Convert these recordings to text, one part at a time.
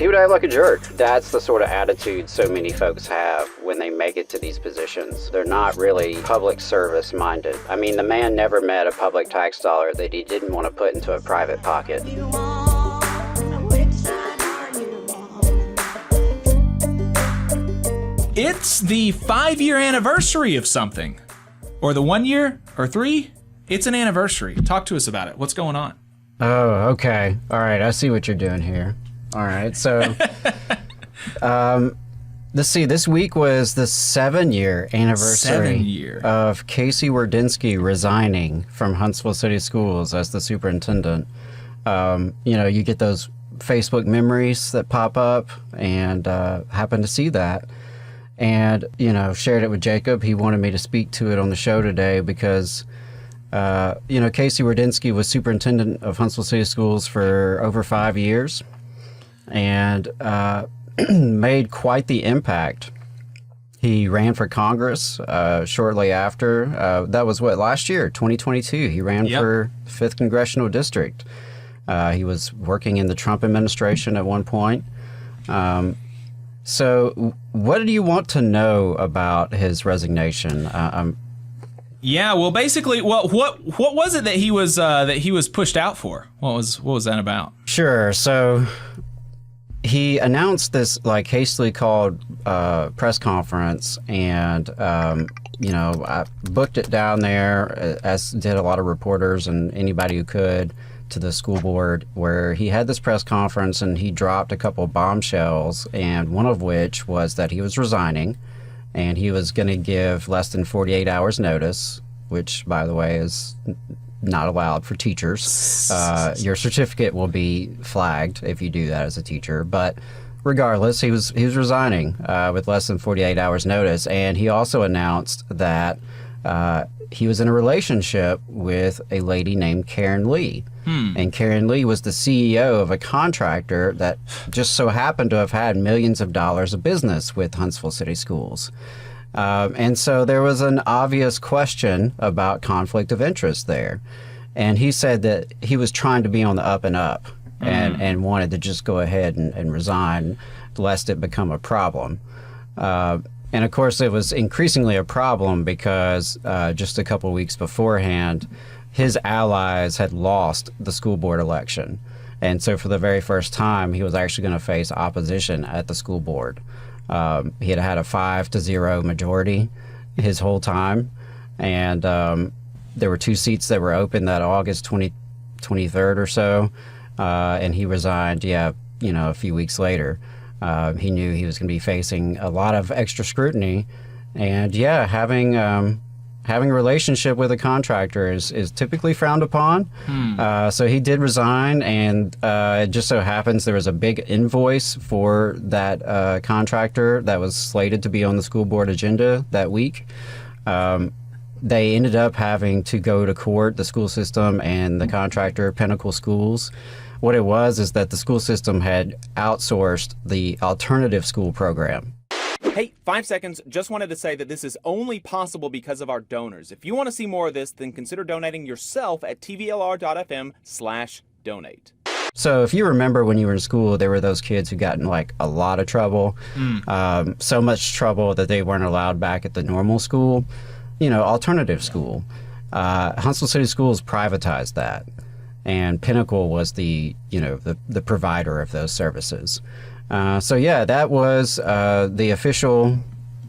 he would act like a jerk. That's the sort of attitude so many folks have when they make it to these positions. They're not really public service minded. I mean, the man never met a public tax dollar that he didn't want to put into a private pocket. It's the 5-year anniversary of something. Or the 1 year or 3. It's an anniversary. Talk to us about it. What's going on? Oh, okay. All right. I see what you're doing here. All right. So, let's see. This week was the 7-year anniversary of Casey Wardynski resigning from Huntsville City Schools as the superintendent. You get those Facebook memories that pop up, and happened to see that. And, shared it with Jacob. He wanted me to speak to it on the show today because, Casey Wardynski was superintendent of Huntsville City Schools for over 5 years and made quite the impact. He ran for Congress shortly after. That was last year, 2022. He ran for 5th Congressional District. He was working in the Trump administration at one point. So what do you want to know about his resignation? Basically, what was it that he was pushed out for? What was that about? Sure. So he announced this hastily called press conference, and I booked it down there, as did a lot of reporters and anybody who could, to the school board, where he had this press conference and he dropped a couple bombshells, and one of which was that he was resigning and he was going to give less than 48 hours notice, which, by the way, is not allowed for teachers. Your certificate will be flagged if you do that as a teacher. But regardless, he was resigning with less than 48 hours notice. And he also announced that he was in a relationship with a lady named Karen Lee. And Karen Lee was the CEO of a contractor that just so happened to have had millions of dollars of business with Huntsville City Schools. And so there was an obvious question about conflict of interest there. And he said that he was trying to be on the up and up and wanted to just go ahead and resign lest it become a problem. And of course, it was increasingly a problem because just a couple weeks beforehand, his allies had lost the school board election. And so for the very first time, he was actually going to face opposition at the school board. He had had a 5-0 majority his whole time. And there were 2 seats that were open that August 23rd or so. And he resigned, a few weeks later. He knew he was going to be facing a lot of extra scrutiny. And having a relationship with a contractor is typically frowned upon. So he did resign, and it just so happens there was a big invoice for that contractor that was slated to be on the school board agenda that week. They ended up having to go to court, the school system and the contractor, Pinnacle Schools. What it was is that the school system had outsourced the alternative school program. Hey, 5 seconds. Just wanted to say that this is only possible because of our donors. If you want to see more of this, then consider donating yourself at tvlr.fm/donate. So if you remember when you were in school, there were those kids who got in a lot of trouble, so much trouble that they weren't allowed back at the normal school, alternative school. Huntsville City Schools privatized that, and Pinnacle was the provider of those services. That was the official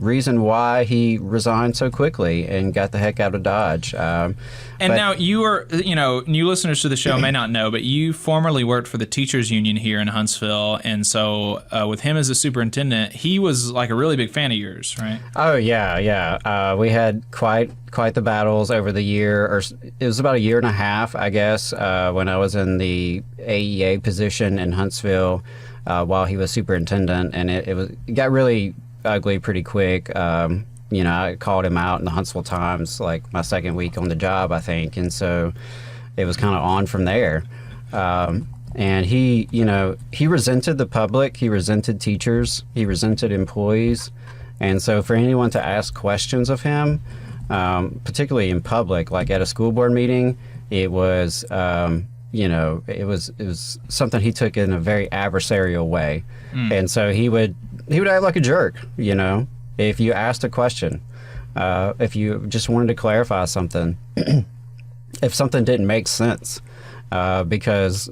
reason why he resigned so quickly and got the heck out of Dodge. Now you are, new listeners to the show may not know, but you formerly worked for the teachers union here in Huntsville. And so with him as a superintendent, he was a really big fan of yours, right? Oh, yeah. We had quite the battles over the year, or it was about a year and a half, I guess, when I was in the AEA position in Huntsville while he was superintendent. And it got really ugly pretty quick. I called him out in the Huntsville Times my second week on the job, I think, and so it was kind of on from there. And he resented the public, he resented teachers, he resented employees, and so for anyone to ask questions of him, particularly in public, like at a school board meeting, it was it was something he took in a very adversarial way. And so he would act like a jerk, if you asked a question, if you just wanted to clarify something, if something didn't make sense, because,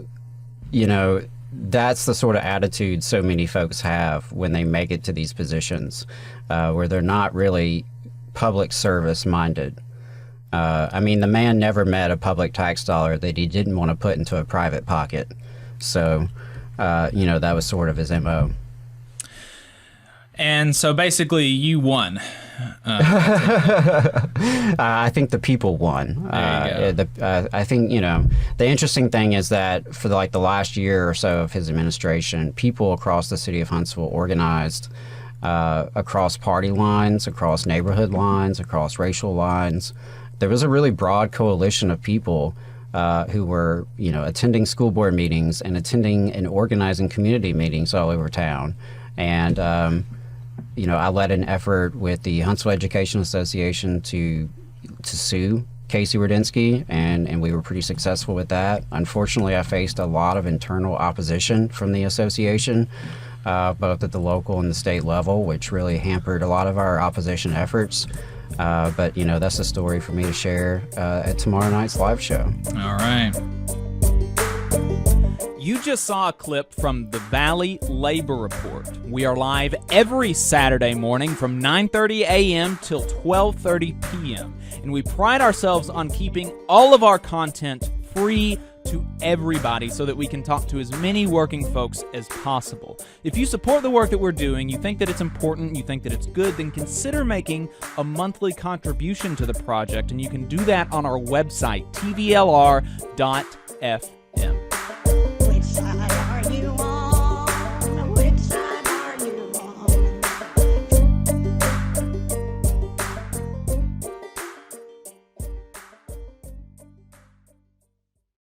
that's the sort of attitude so many folks have when they make it to these positions, where they're not really public service minded. I mean, the man never met a public tax dollar that he didn't want to put into a private pocket. So, that was sort of his MO. And so basically you won. I think the people won. I think, the interesting thing is that for the last year or so of his administration, people across the city of Huntsville organized across party lines, across neighborhood lines, across racial lines. There was a really broad coalition of people who were, attending school board meetings and attending and organizing community meetings all over town. And, I led an effort with the Huntsville Education Association to sue Casey Wardynski, and we were pretty successful with that. Unfortunately, I faced a lot of internal opposition from the association, both at the local and the state level, which really hampered a lot of our opposition efforts. But, that's a story for me to share at tomorrow night's live show. All right. You just saw a clip from the Valley Labor Report. We are live every Saturday morning from 9:30 a.m. till 12:30 p.m. And we pride ourselves on keeping all of our content free to everybody so that we can talk to as many working folks as possible. If you support the work that we're doing, you think that it's important, you think that it's good, then consider making a monthly contribution to the project, and you can do that on our website, tvlr.fm.